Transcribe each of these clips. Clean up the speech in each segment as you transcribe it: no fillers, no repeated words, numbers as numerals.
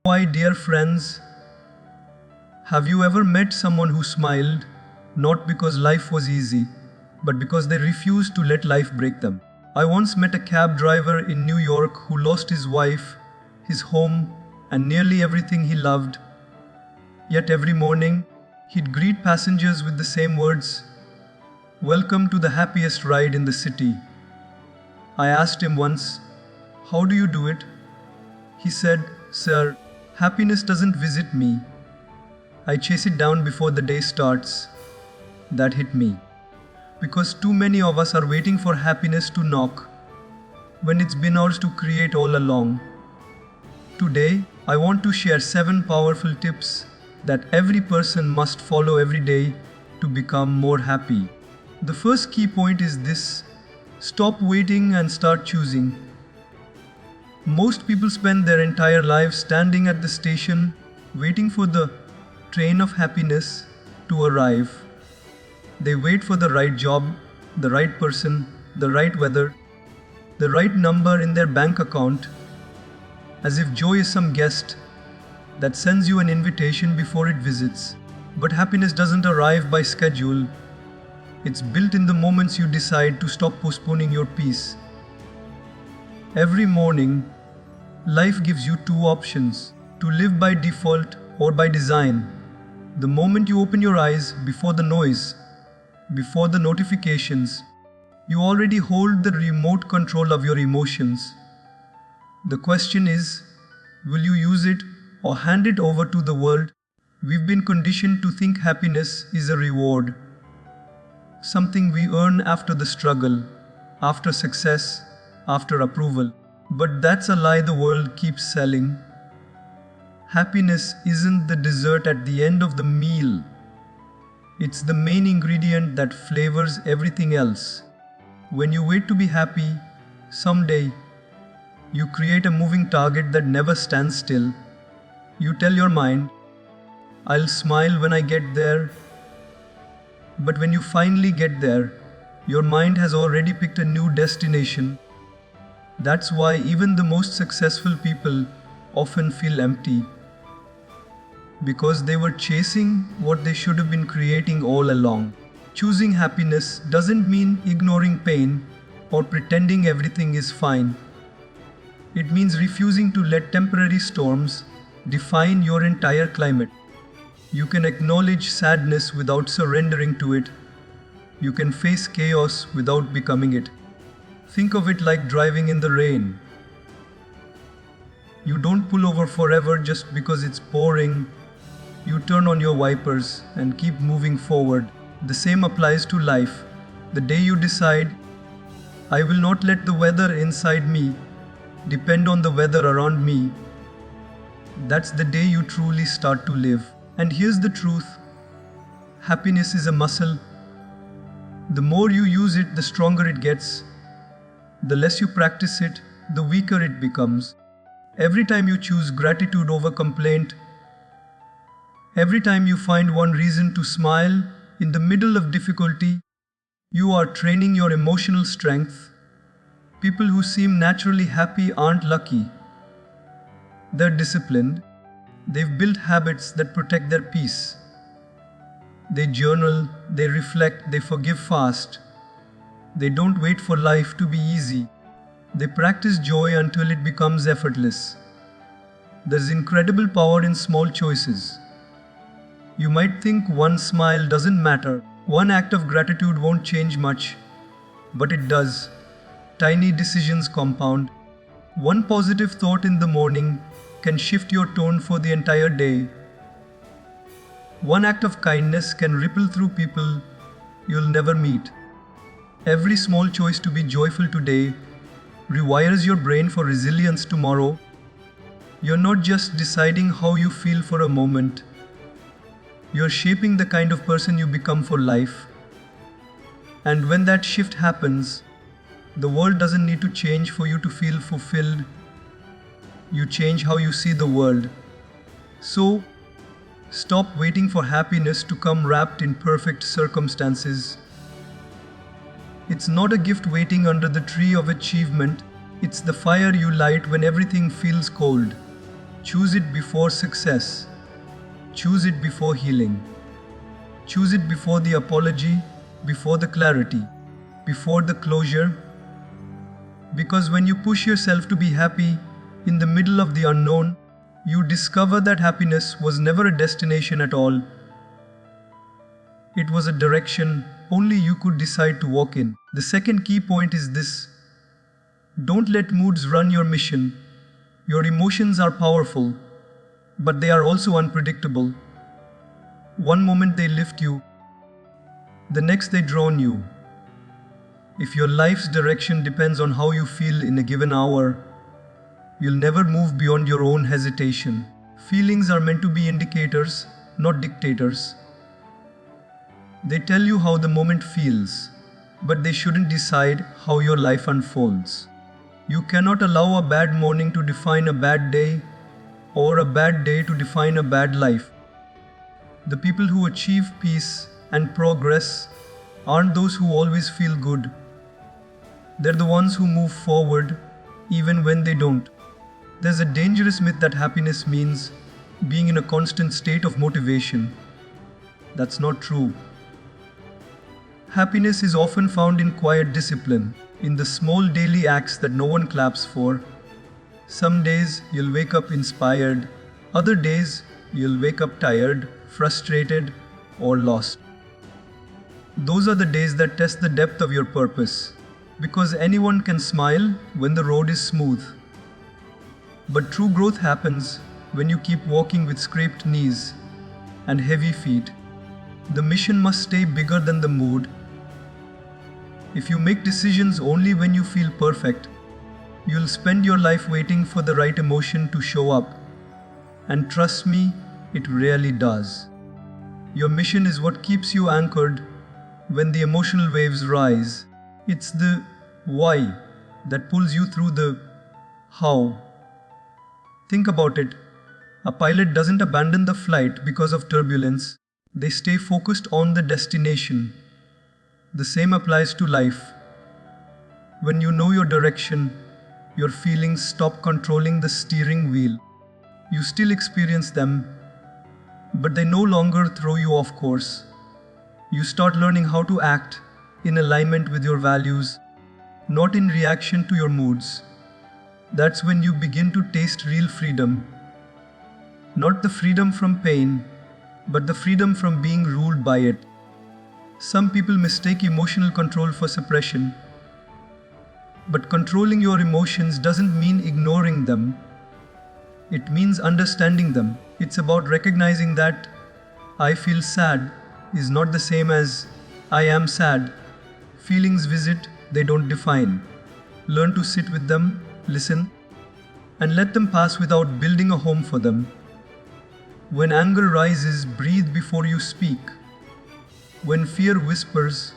My dear friends, have you ever met someone who smiled not because life was easy, but because they refused to let life break them? I once met a cab driver in New York who lost his wife, his home, and nearly everything he loved. Yet every morning, he'd greet passengers with the same words, "Welcome to the happiest ride in the city." I asked him once, "How do you do it?" He said, "Sir, happiness doesn't visit me. I chase it down before the day starts." That hit me. Because too many of us are waiting for happiness to knock, when it's been ours to create all along. Today, I want to share 7 powerful tips that every person must follow every day to become more happy. The first key point is this: stop waiting and start choosing. Most people spend their entire lives standing at the station, waiting for the train of happiness to arrive. They wait for the right job, the right person, the right weather, the right number in their bank account, as if joy is some guest that sends you an invitation before it visits. But happiness doesn't arrive by schedule. It's built in the moments you decide to stop postponing your peace. Every morning, life gives you 2 options: to live by default or by design. The moment you open your eyes, before the noise, before the notifications, you already hold the remote control of your emotions. The question is, will you use it or hand it over to the world? We've been conditioned to think happiness is a reward, something we earn after the struggle, after success, after approval. But that's a lie the world keeps selling. Happiness isn't the dessert at the end of the meal. It's the main ingredient that flavors everything else. When you wait to be happy, someday, you create a moving target that never stands still. You tell your mind, "I'll smile when I get there." But when you finally get there, your mind has already picked a new destination. That's why even the most successful people often feel empty. Because they were chasing what they should have been creating all along. Choosing happiness doesn't mean ignoring pain or pretending everything is fine. It means refusing to let temporary storms define your entire climate. You can acknowledge sadness without surrendering to it. You can face chaos without becoming it. Think of it like driving in the rain. You don't pull over forever just because it's pouring. You turn on your wipers and keep moving forward. The same applies to life. The day you decide, "I will not let the weather inside me depend on the weather around me," that's the day you truly start to live. And here's the truth: happiness is a muscle. The more you use it, the stronger it gets. The less you practice it, the weaker it becomes. Every time you choose gratitude over complaint, every time you find one reason to smile in the middle of difficulty, you are training your emotional strength. People who seem naturally happy aren't lucky. They're disciplined. They've built habits that protect their peace. They journal, they reflect, they forgive fast. They don't wait for life to be easy. They practice joy until it becomes effortless. There's incredible power in small choices. You might think one smile doesn't matter, one act of gratitude won't change much, but it does. Tiny decisions compound. One positive thought in the morning can shift your tone for the entire day. One act of kindness can ripple through people you'll never meet. Every small choice to be joyful today rewires your brain for resilience tomorrow. You're not just deciding how you feel for a moment. You're shaping the kind of person you become for life. And when that shift happens, the world doesn't need to change for you to feel fulfilled. You change how you see the world. So, stop waiting for happiness to come wrapped in perfect circumstances. It's not a gift waiting under the tree of achievement. It's the fire you light when everything feels cold. Choose it before success. Choose it before healing. Choose it before the apology, before the clarity, before the closure. Because when you push yourself to be happy in the middle of the unknown, you discover that happiness was never a destination at all. It was a direction only you could decide to walk in. The second key point is this: don't let moods run your mission. Your emotions are powerful, but they are also unpredictable. One moment they lift you, the next they drown you. If your life's direction depends on how you feel in a given hour, you'll never move beyond your own hesitation. Feelings are meant to be indicators, not dictators. They tell you how the moment feels, but they shouldn't decide how your life unfolds. You cannot allow a bad morning to define a bad day, or a bad day to define a bad life. The people who achieve peace and progress aren't those who always feel good. They're the ones who move forward even when they don't. There's a dangerous myth that happiness means being in a constant state of motivation. That's not true. Happiness is often found in quiet discipline, in the small daily acts that no one claps for. Some days you'll wake up inspired, other days you'll wake up tired, frustrated, or lost. Those are the days that test the depth of your purpose, because anyone can smile when the road is smooth. But true growth happens when you keep walking with scraped knees and heavy feet. The mission must stay bigger than the mood. If you make decisions only when you feel perfect, you'll spend your life waiting for the right emotion to show up. And trust me, it rarely does. Your mission is what keeps you anchored when the emotional waves rise. It's the why that pulls you through the how. Think about it. A pilot doesn't abandon the flight because of turbulence. They stay focused on the destination. The same applies to life. When you know your direction, your feelings stop controlling the steering wheel. You still experience them, but they no longer throw you off course. You start learning how to act in alignment with your values, not in reaction to your moods. That's when you begin to taste real freedom. Not the freedom from pain, but the freedom from being ruled by it. Some people mistake emotional control for suppression. But controlling your emotions doesn't mean ignoring them. It means understanding them. It's about recognizing that I feel sad is not the same as I am sad. Feelings visit, they don't define. Learn to sit with them, listen, and let them pass without building a home for them. When anger rises, breathe before you speak. When fear whispers,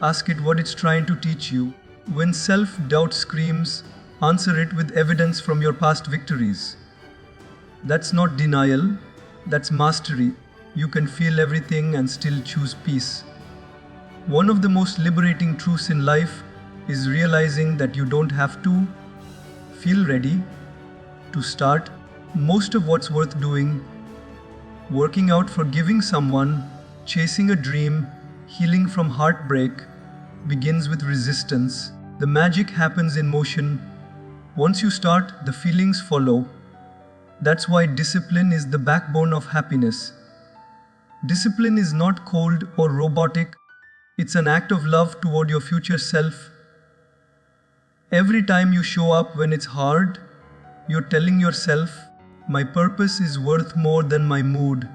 ask it what it's trying to teach you. When self-doubt screams, answer it with evidence from your past victories. That's not denial, that's mastery. You can feel everything and still choose peace. One of the most liberating truths in life is realizing that you don't have to feel ready to start most of what's worth doing. Working out, forgiving someone, chasing a dream, healing from heartbreak begins with resistance. The magic happens in motion. Once you start, the feelings follow. That's why discipline is the backbone of happiness. Discipline is not cold or robotic. It's an act of love toward your future self. Every time you show up when it's hard, you're telling yourself, my purpose is worth more than my mood.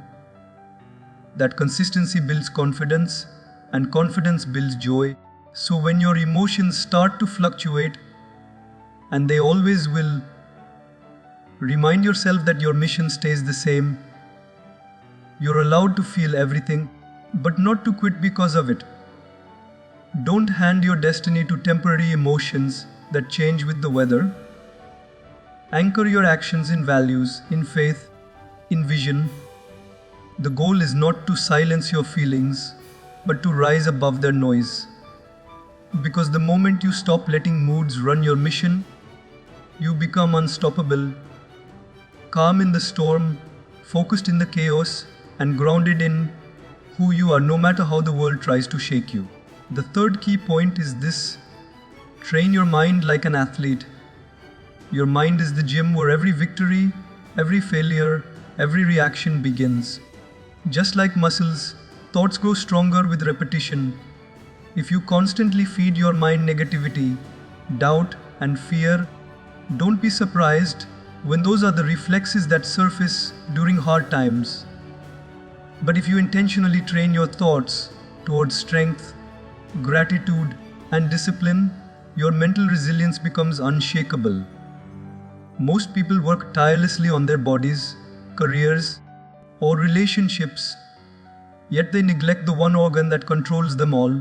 That consistency builds confidence, and confidence builds joy. So when your emotions start to fluctuate, and they always will, remind yourself that your mission stays the same. You're allowed to feel everything, but not to quit because of it. Don't hand your destiny to temporary emotions that change with the weather. Anchor your actions in values, in faith, in vision. The goal is not to silence your feelings, but to rise above their noise. Because the moment you stop letting moods run your mission, you become unstoppable. calm in the storm, focused in the chaos, and grounded in who you are no matter how the world tries to shake you. The third key point is this: train your mind like an athlete. Your mind is the gym where every victory, every failure, every reaction begins. Just like muscles, thoughts grow stronger with repetition. If you constantly feed your mind negativity, doubt, and fear, don't be surprised when those are the reflexes that surface during hard times. But if you intentionally train your thoughts towards strength, gratitude, and discipline, your mental resilience becomes unshakable. Most people work tirelessly on their bodies, careers, or relationships, yet they neglect the one organ that controls them all.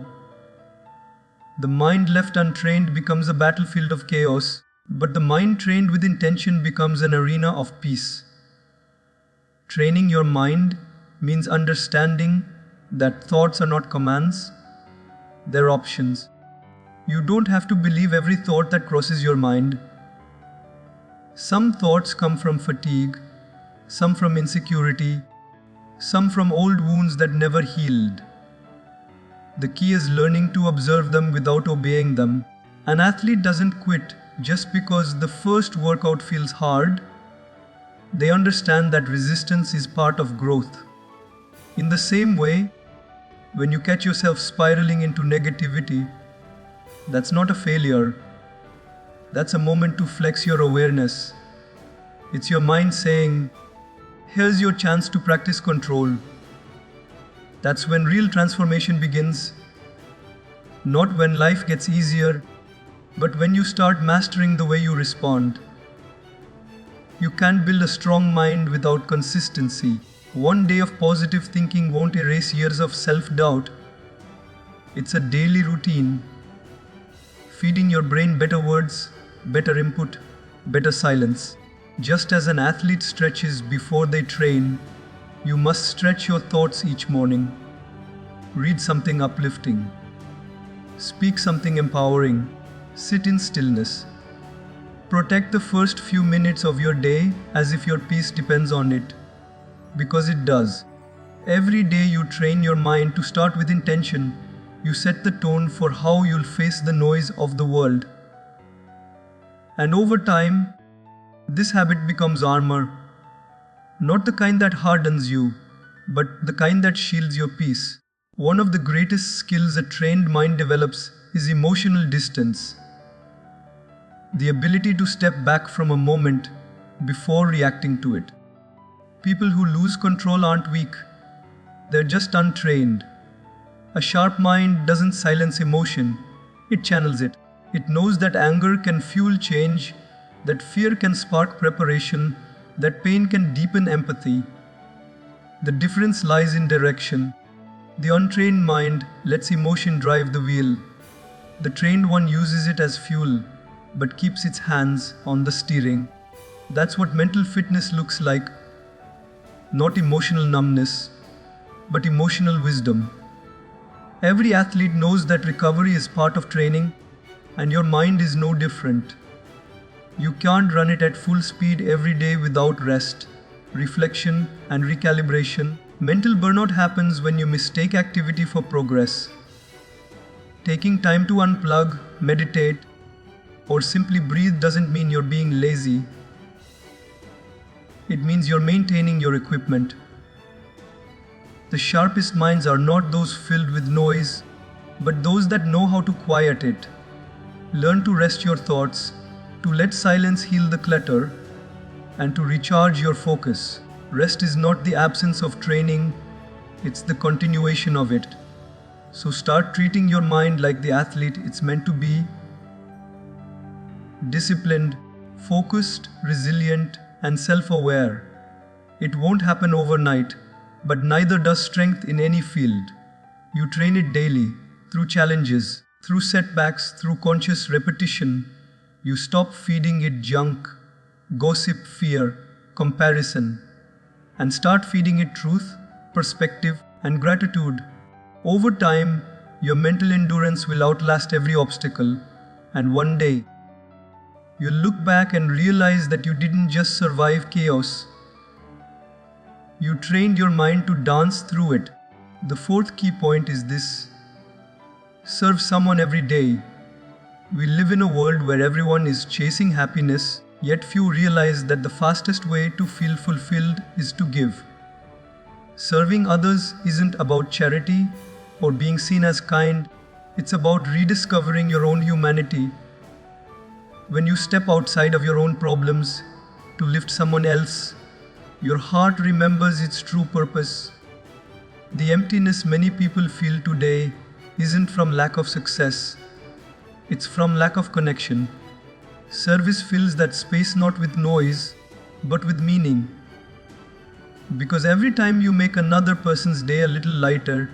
The mind left untrained becomes a battlefield of chaos, but the mind trained with intention becomes an arena of peace. Training your mind means understanding that thoughts are not commands, they're options. You don't have to believe every thought that crosses your mind. Some thoughts come from fatigue, some from insecurity, some from old wounds that never healed. The key is learning to observe them without obeying them. An athlete doesn't quit just because the first workout feels hard. They understand that resistance is part of growth. In the same way, when you catch yourself spiraling into negativity, that's not a failure. That's a moment to flex your awareness. It's your mind saying, "Here's your chance to practice control." That's when real transformation begins. Not when life gets easier, but when you start mastering the way you respond. You can't build a strong mind without consistency. One day of positive thinking won't erase years of self-doubt. It's a daily routine. Feeding your brain better words, better input, better silence. Just as an athlete stretches before they train, you must stretch your thoughts each morning. Read something uplifting. Speak something empowering. Sit in stillness. Protect the first few minutes of your day as if your peace depends on it. Because it does. Every day you train your mind to start with intention. You set the tone for how you'll face the noise of the world. And over time, this habit becomes armor. Not the kind that hardens you, but the kind that shields your peace. One of the greatest skills a trained mind develops is emotional distance. The ability to step back from a moment before reacting to it. People who lose control aren't weak, they're just untrained. A sharp mind doesn't silence emotion, it channels it. It knows that anger can fuel change, that fear can spark preparation, that pain can deepen empathy. The difference lies in direction. The untrained mind lets emotion drive the wheel. The trained one uses it as fuel, but keeps its hands on the steering. That's what mental fitness looks like. Not emotional numbness, but emotional wisdom. Every athlete knows that recovery is part of training, and your mind is no different. You can't run it at full speed every day without rest, reflection, and recalibration. Mental burnout happens when you mistake activity for progress. Taking time to unplug, meditate, or simply breathe doesn't mean you're being lazy. It means you're maintaining your equipment. The sharpest minds are not those filled with noise, but those that know how to quiet it. Learn to rest your thoughts, to let silence heal the clutter, and to recharge your focus. Rest is not the absence of training, it's the continuation of it. So start treating your mind like the athlete it's meant to be. Disciplined, focused, resilient, and self-aware. It won't happen overnight, but neither does strength in any field. You train it daily, through challenges, through setbacks, through conscious repetition. You stop feeding it junk, gossip, fear, comparison, and start feeding it truth, perspective, and gratitude. Over time, your mental endurance will outlast every obstacle, and one day, You look back and realize that you didn't just survive chaos, you trained your mind to dance through it. The fourth key point is this: serve someone every day. We live in a world where everyone is chasing happiness, yet few realize that the fastest way to feel fulfilled is to give. Serving others isn't about charity or being seen as kind, it's about rediscovering your own humanity. When you step outside of your own problems to lift someone else, your heart remembers its true purpose. The emptiness many people feel today isn't from lack of success, it's from lack of connection. Service fills that space not with noise, but with meaning. Because every time you make another person's day a little lighter,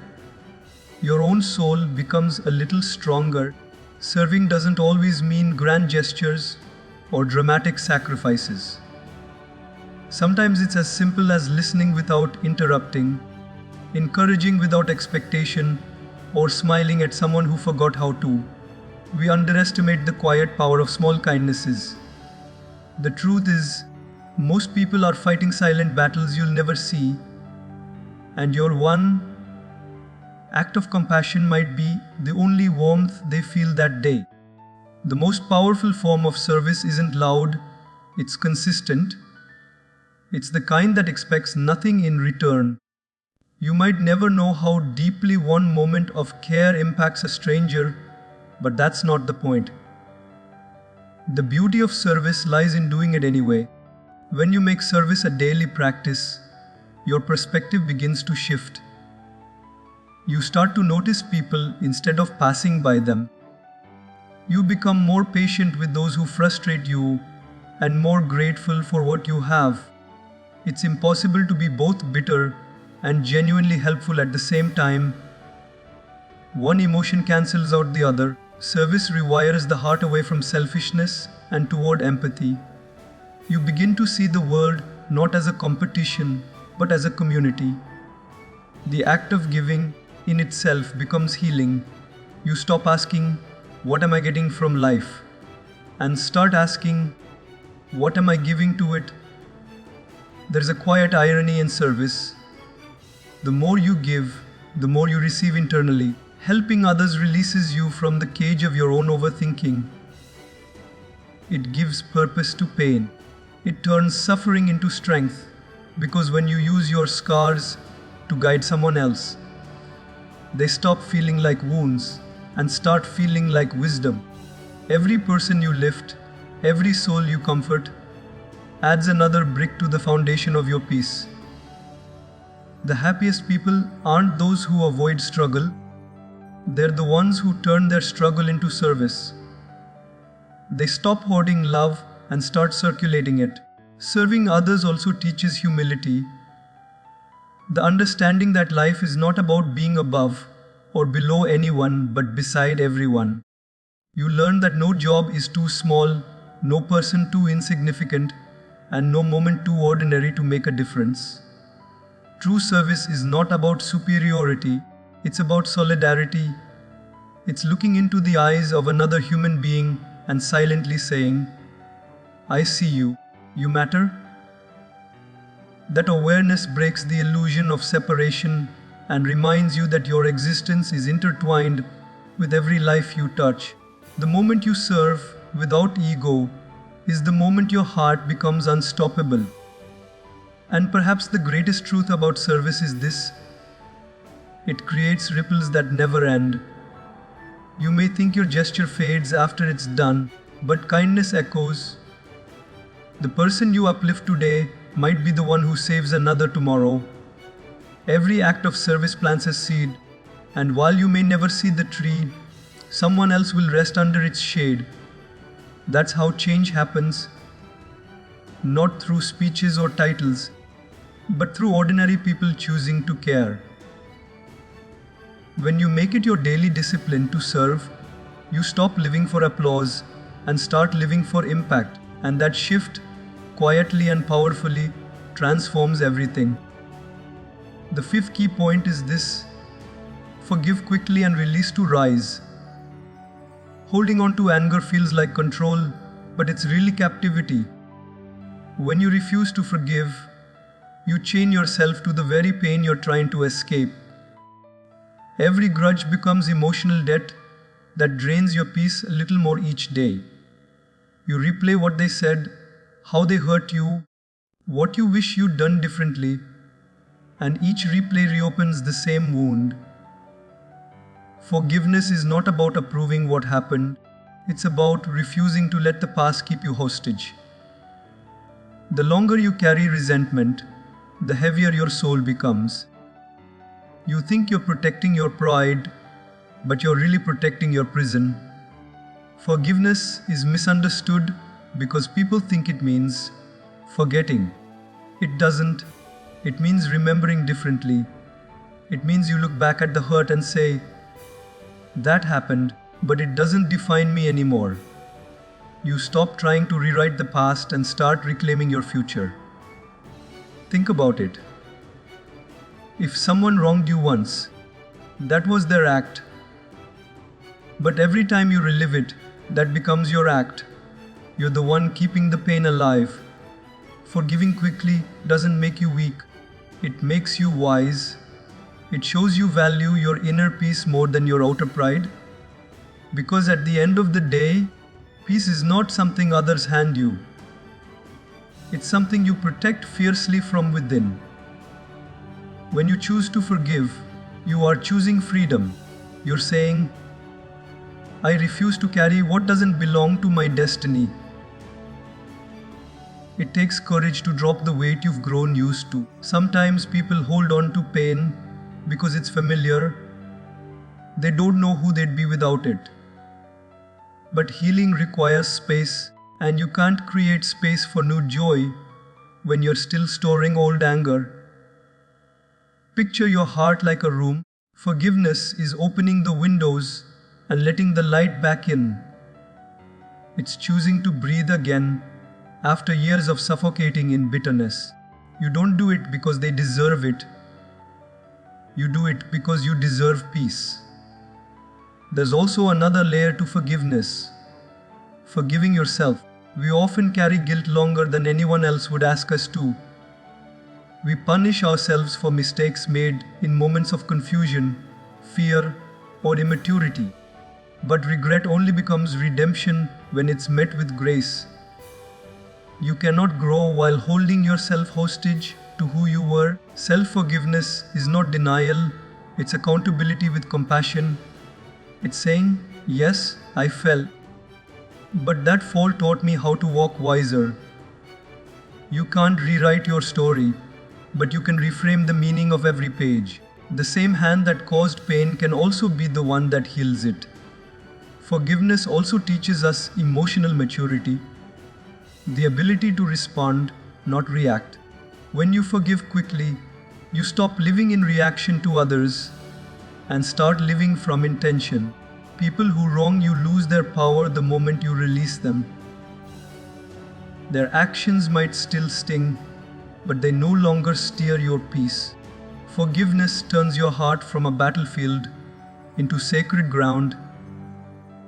your own soul becomes a little stronger. Serving doesn't always mean grand gestures or dramatic sacrifices. Sometimes it's as simple as listening without interrupting, encouraging without expectation, or smiling at someone who forgot how to. We underestimate the quiet power of small kindnesses. The truth is, most people are fighting silent battles you'll never see, and your one act of compassion might be the only warmth they feel that day. The most powerful form of service isn't loud, it's consistent. It's the kind that expects nothing in return. You might never know how deeply one moment of care impacts a stranger, but that's not the point. The beauty of service lies in doing it anyway. When you make service a daily practice, your perspective begins to shift. You start to notice people instead of passing by them. You become more patient with those who frustrate you and more grateful for what you have. It's impossible to be both bitter and genuinely helpful at the same time. One emotion cancels out the other. Service rewires the heart away from selfishness and toward empathy. You begin to see the world not as a competition, but as a community. The act of giving in itself becomes healing. You stop asking, "What am I getting from life?" and start asking, "What am I giving to it?" There's a quiet irony in service. The more you give, the more you receive internally. Helping others releases you from the cage of your own overthinking. It gives purpose to pain. It turns suffering into strength, because when you use your scars to guide someone else, they stop feeling like wounds and start feeling like wisdom. Every person you lift, every soul you comfort, adds another brick to the foundation of your peace. The happiest people aren't those who avoid struggle, they're the ones who turn their struggle into service. They stop hoarding love and start circulating it. Serving others also teaches humility, the understanding that life is not about being above or below anyone but beside everyone. You learn that no job is too small, no person too insignificant, and no moment too ordinary to make a difference. True service is not about superiority, it's about solidarity. It's looking into the eyes of another human being and silently saying, "I see you, you matter." That awareness breaks the illusion of separation and reminds you that your existence is intertwined with every life you touch. The moment you serve without ego is the moment your heart becomes unstoppable. And perhaps the greatest truth about service is this: it creates ripples that never end. You may think your gesture fades after it's done, but kindness echoes. The person you uplift today might be the one who saves another tomorrow. Every act of service plants a seed, and while you may never see the tree, someone else will rest under its shade. That's how change happens, not through speeches or titles, but through ordinary people choosing to care. When you make it your daily discipline to serve, you stop living for applause and start living for impact, and that shift, quietly and powerfully, transforms everything. The fifth key point is this: forgive quickly and release to rise. Holding on to anger feels like control, but it's really captivity. When you refuse to forgive, you chain yourself to the very pain you're trying to escape. Every grudge becomes emotional debt that drains your peace a little more each day. You replay what they said, how they hurt you, what you wish you'd done differently, and each replay reopens the same wound. Forgiveness is not about approving what happened, it's about refusing to let the past keep you hostage. The longer you carry resentment, the heavier your soul becomes. You think you're protecting your pride, but you're really protecting your prison. Forgiveness is misunderstood because people think it means forgetting. It doesn't. It means remembering differently. It means you look back at the hurt and say, "That happened, but it doesn't define me anymore." You stop trying to rewrite the past and start reclaiming your future. Think about it. If someone wronged you once, that was their act. But every time you relive it, that becomes your act. You're the one keeping the pain alive. Forgiving quickly doesn't make you weak. It makes you wise. It shows you value your inner peace more than your outer pride. Because at the end of the day, peace is not something others hand you. It's something you protect fiercely from within. When you choose to forgive, you are choosing freedom. You're saying, "I refuse to carry what doesn't belong to my destiny." It takes courage to drop the weight you've grown used to. Sometimes people hold on to pain because it's familiar. They don't know who they'd be without it. But healing requires space, and you can't create space for new joy when you're still storing old anger. Picture your heart like a room. Forgiveness is opening the windows and letting the light back in. It's choosing to breathe again after years of suffocating in bitterness. You don't do it because they deserve it. You do it because you deserve peace. There's also another layer to forgiveness. Forgiving yourself. We often carry guilt longer than anyone else would ask us to. We punish ourselves for mistakes made in moments of confusion, fear, or immaturity. But regret only becomes redemption when it's met with grace. You cannot grow while holding yourself hostage to who you were. Self-forgiveness is not denial, it's accountability with compassion. It's saying, "Yes, I fell, but that fall taught me how to walk wiser." You can't rewrite your story, but you can reframe the meaning of every page. The same hand that caused pain can also be the one that heals it. Forgiveness also teaches us emotional maturity, the ability to respond, not react. When you forgive quickly, you stop living in reaction to others and start living from intention. People who wrong you lose their power the moment you release them. Their actions might still sting, but they no longer steer your peace. Forgiveness turns your heart from a battlefield into sacred ground.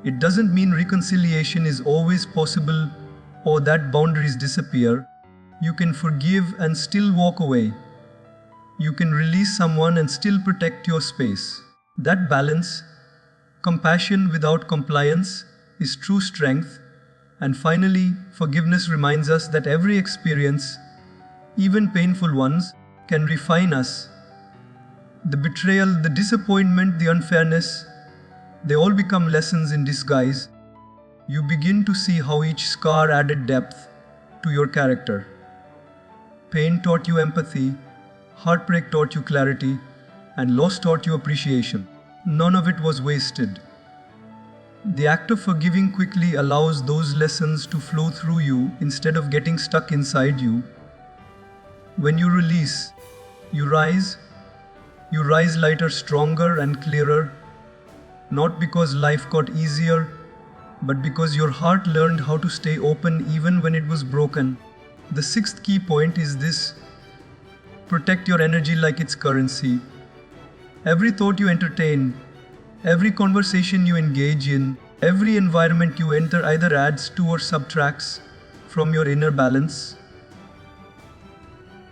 It doesn't mean reconciliation is always possible or that boundaries disappear. You can forgive and still walk away. You can release someone and still protect your space. That balance, compassion without compliance, is true strength. And finally, forgiveness reminds us that every experience, even painful ones, can refine us. The betrayal, the disappointment, the unfairness, they all become lessons in disguise. You begin to see how each scar added depth to your character. Pain taught you empathy, heartbreak taught you clarity, and loss taught you appreciation. None of it was wasted. The act of forgiving quickly allows those lessons to flow through you instead of getting stuck inside you. When you release, you rise. You rise lighter, stronger, and clearer. Not because life got easier, but because your heart learned how to stay open even when it was broken. The sixth key point is this: protect your energy like it's currency. Every thought you entertain, every conversation you engage in, Every environment you enter either adds to or subtracts from your inner balance.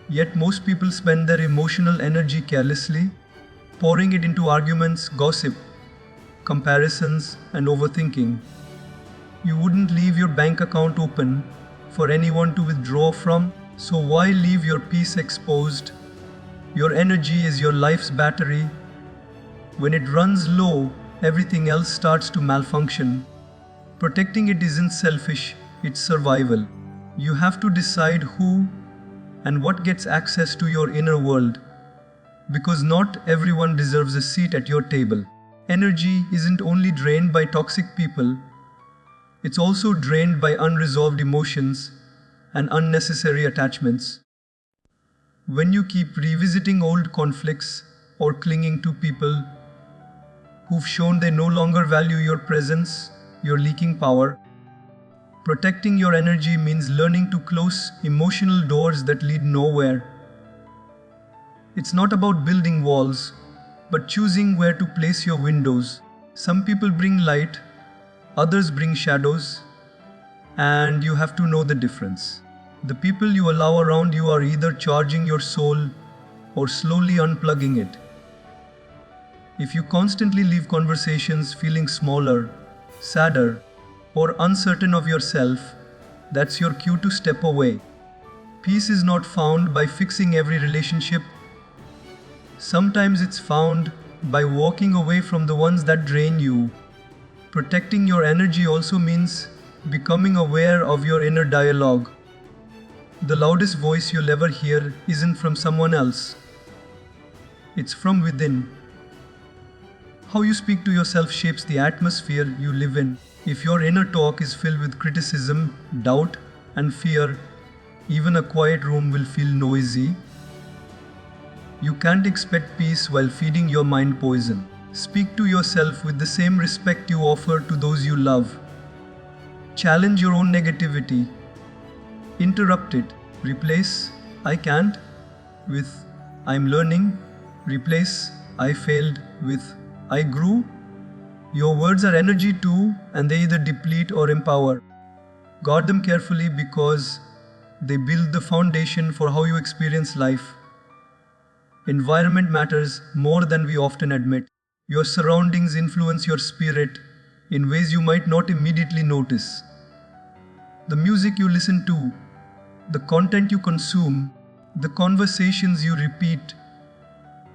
Yet most people spend their emotional energy carelessly, pouring it into arguments, gossip, comparisons, and overthinking. You wouldn't leave your bank account open for anyone to withdraw from, so why leave your peace exposed? Your energy is your life's battery. When it runs low, everything else starts to malfunction. Protecting it isn't selfish, it's survival. You have to decide who and what gets access to your inner world, because not everyone deserves a seat at your table. Energy isn't only drained by toxic people, it's also drained by unresolved emotions and unnecessary attachments. When you keep revisiting old conflicts or clinging to people who've shown they no longer value your presence, you're leaking power. Protecting your energy means learning to close emotional doors that lead nowhere. It's not about building walls, but choosing where to place your windows. Some people bring light, others bring shadows, and you have to know the difference. The people you allow around you are either charging your soul or slowly unplugging it. If you constantly leave conversations feeling smaller, sadder, or uncertain of yourself, that's your cue to step away. Peace is not found by fixing every relationship. Sometimes it's found by walking away from the ones that drain you. Protecting your energy also means becoming aware of your inner dialogue. The loudest voice you'll ever hear isn't from someone else. It's from within. How you speak to yourself shapes the atmosphere you live in. If your inner talk is filled with criticism, doubt, and fear, even a quiet room will feel noisy. You can't expect peace while feeding your mind poison. Speak to yourself with the same respect you offer to those you love. Challenge your own negativity. Interrupt it. Replace "I can't" with "I'm learning." Replace "I failed" with "I grew." Your words are energy too, and they either deplete or empower. Guard them carefully because they build the foundation for how you experience life. Environment matters more than we often admit. Your surroundings influence your spirit in ways you might not immediately notice. The music you listen to, the content you consume, the conversations you repeat,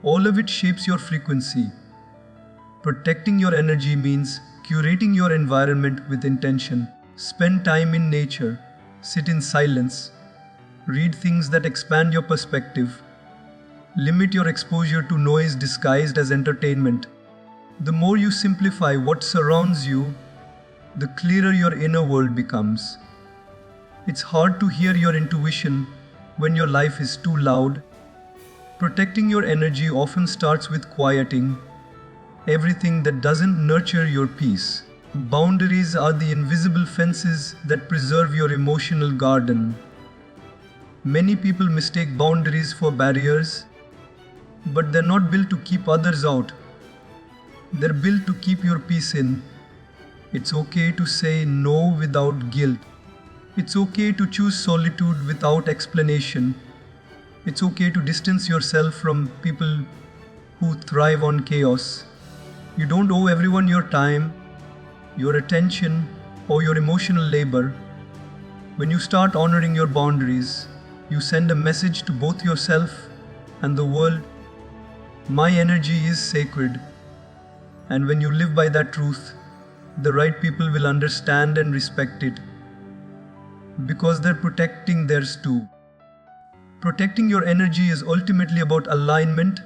all of it shapes your frequency. Protecting your energy means curating your environment with intention. Spend time in nature, sit in silence, read things that expand your perspective. Limit your exposure to noise disguised as entertainment. The more you simplify what surrounds you, the clearer your inner world becomes. It's hard to hear your intuition when your life is too loud. Protecting your energy often starts with quieting everything that doesn't nurture your peace. Boundaries are the invisible fences that preserve your emotional garden. Many people mistake boundaries for barriers, but they're not built to keep others out. They're built to keep your peace in. It's okay to say no without guilt. It's okay to choose solitude without explanation. It's okay to distance yourself from people who thrive on chaos. You don't owe everyone your time, your attention, or your emotional labor. When you start honoring your boundaries, you send a message to both yourself and the world. My energy is sacred. And when you live by that truth, the right people will understand and respect it, because they're protecting theirs too. Protecting your energy is ultimately about alignment,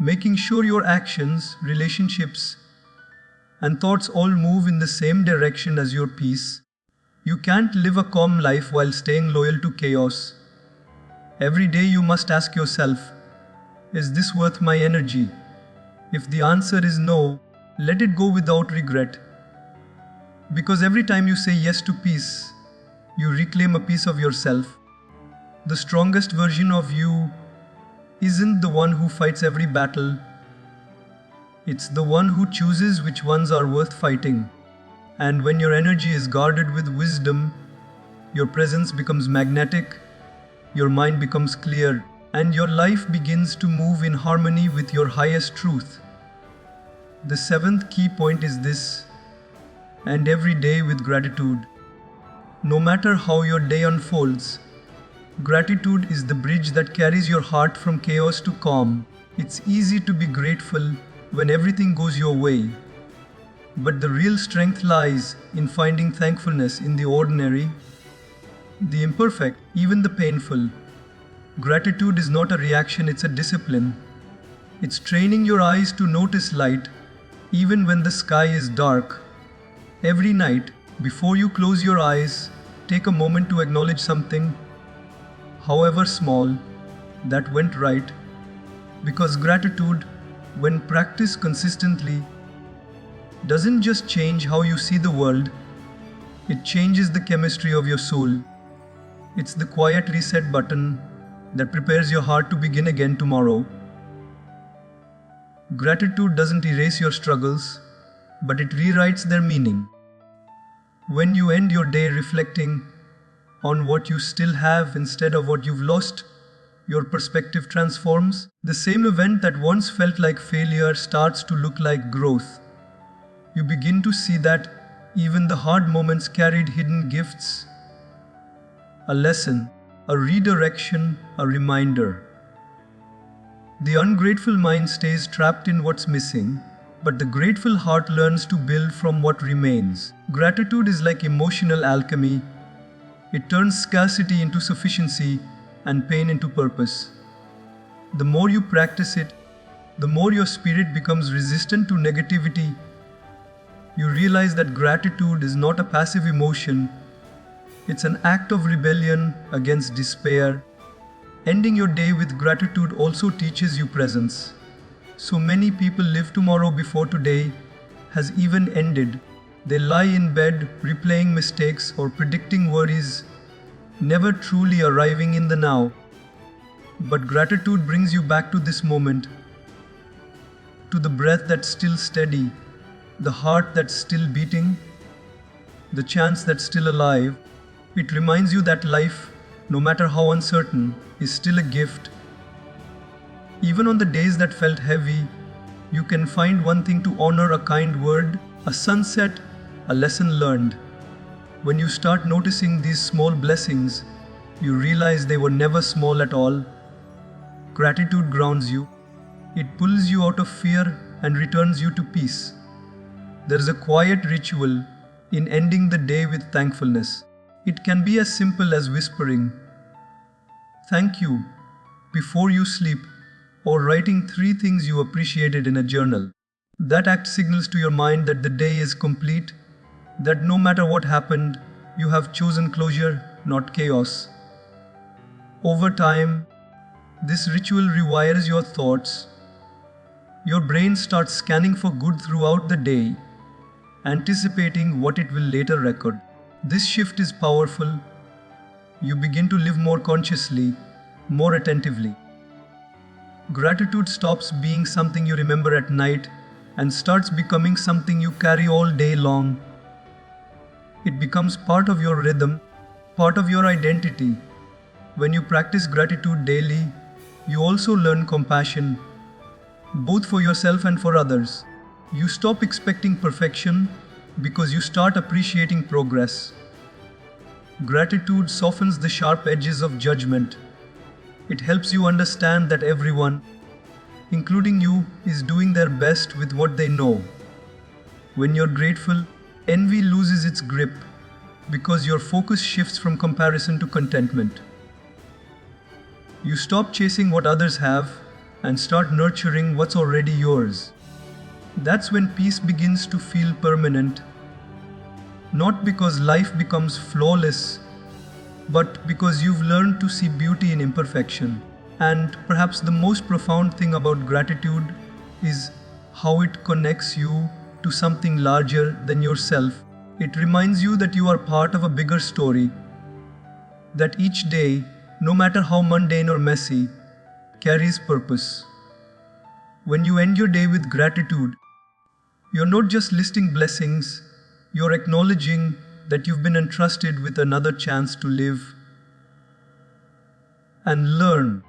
making sure your actions, relationships, and thoughts all move in the same direction as your peace. You can't live a calm life while staying loyal to chaos. Every day you must ask yourself, is this worth my energy? If the answer is no, let it go without regret. Because every time you say yes to peace, you reclaim a piece of yourself. The strongest version of you isn't the one who fights every battle. It's the one who chooses which ones are worth fighting. And when your energy is guarded with wisdom, your presence becomes magnetic, your mind becomes clear, and your life begins to move in harmony with your highest truth. The seventh key point is this: end every day with gratitude. No matter how your day unfolds, gratitude is the bridge that carries your heart from chaos to calm. It's easy to be grateful when everything goes your way, but the real strength lies in finding thankfulness in the ordinary, the imperfect, even the painful. Gratitude is not a reaction, it's a discipline. It's training your eyes to notice light even when the sky is dark. Every night, before you close your eyes, take a moment to acknowledge something, however small, that went right. Because gratitude, when practiced consistently, doesn't just change how you see the world, it changes the chemistry of your soul. It's the quiet reset button that prepares your heart to begin again tomorrow. Gratitude doesn't erase your struggles, but it rewrites their meaning. When you end your day reflecting on what you still have instead of what you've lost, your perspective transforms. The same event that once felt like failure starts to look like growth. You begin to see that even the hard moments carried hidden gifts, a lesson, a redirection, a reminder. The ungrateful mind stays trapped in what's missing, but the grateful heart learns to build from what remains. Gratitude is like emotional alchemy. It turns scarcity into sufficiency and pain into purpose. The more you practice it, the more your spirit becomes resistant to negativity. You realize that gratitude is not a passive emotion, it's an act of rebellion against despair. Ending your day with gratitude also teaches you presence. So many people live tomorrow before today has even ended. They lie in bed replaying mistakes or predicting worries, never truly arriving in the now. But gratitude brings you back to this moment, to the breath that's still steady, the heart that's still beating, the chance that's still alive. It reminds you that life, no matter how uncertain, is still a gift. Even on the days that felt heavy, you can find one thing to honor: a kind word, a sunset, a lesson learned. When you start noticing these small blessings, you realize they were never small at all. Gratitude grounds you. It pulls you out of fear and returns you to peace. There is a quiet ritual in ending the day with thankfulness. It can be as simple as whispering, "Thank you," before you sleep, or writing 3 things you appreciated in a journal. That act signals to your mind that the day is complete, that no matter what happened, you have chosen closure, not chaos. Over time, this ritual rewires your thoughts. Your brain starts scanning for good throughout the day, anticipating what it will later record. This shift is powerful. You begin to live more consciously, more attentively. Gratitude stops being something you remember at night and starts becoming something you carry all day long. It becomes part of your rhythm, part of your identity. When you practice gratitude daily, you also learn compassion, both for yourself and for others. You stop expecting perfection because you start appreciating progress. Gratitude softens the sharp edges of judgment. It helps you understand that everyone, including you, is doing their best with what they know. When you're grateful, envy loses its grip because your focus shifts from comparison to contentment. You stop chasing what others have and start nurturing what's already yours. That's when peace begins to feel permanent, not because life becomes flawless, but because you've learned to see beauty in imperfection. And perhaps the most profound thing about gratitude is how it connects you to something larger than yourself. It reminds you that you are part of a bigger story, that each day, no matter how mundane or messy, carries purpose. When you end your day with gratitude, you're not just listing blessings, You're acknowledging that you've been entrusted with another chance to live and learn.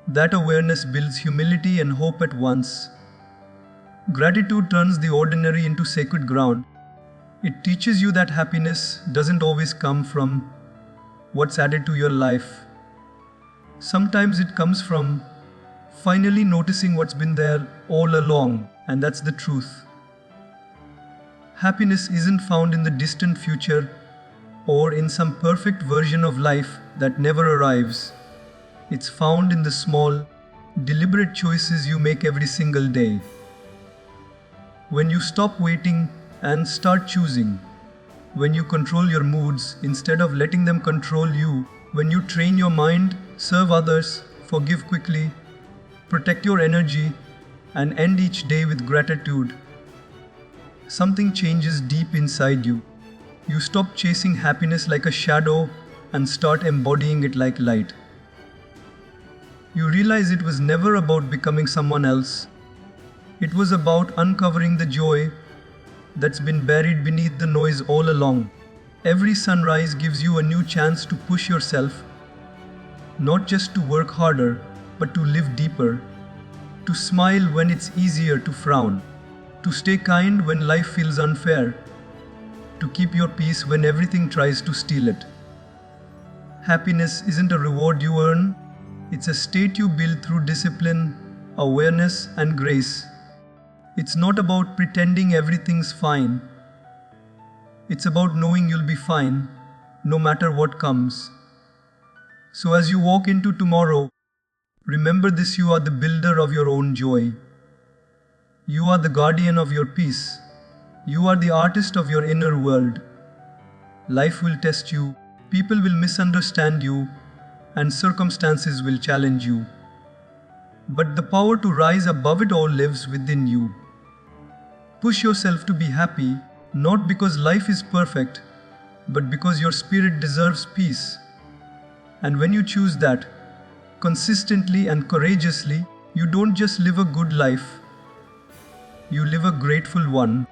That awareness builds humility and hope at once. Gratitude turns the ordinary into sacred ground. It teaches you that happiness doesn't always come from what's added to your life. Sometimes it comes from finally noticing what's been there all along, and that's the truth. Happiness isn't found in the distant future or in some perfect version of life that never arrives. It's found in the small, deliberate choices you make every single day. When you stop waiting and start choosing, when you control your moods instead of letting them control you, when you train your mind, serve others, forgive quickly, protect your energy, and end each day with gratitude, something changes deep inside you. You stop chasing happiness like a shadow and start embodying it like light. You realize it was never about becoming someone else. It was about uncovering the joy that's been buried beneath the noise all along. Every sunrise gives you a new chance to push yourself, not just to work harder, but to live deeper, to smile when it's easier to frown, to stay kind when life feels unfair, to keep your peace when everything tries to steal it. Happiness isn't a reward you earn, it's a state you build through discipline, awareness, and grace. It's not about pretending everything's fine. It's about knowing you'll be fine, no matter what comes. So as you walk into tomorrow, remember this: you are the builder of your own joy. You are the guardian of your peace. You are the artist of your inner world. Life will test you, people will misunderstand you, and circumstances will challenge you. But the power to rise above it all lives within you. Push yourself to be happy, not because life is perfect, but because your spirit deserves peace. And when you choose that, consistently and courageously, you don't just live a good life, you live a grateful one.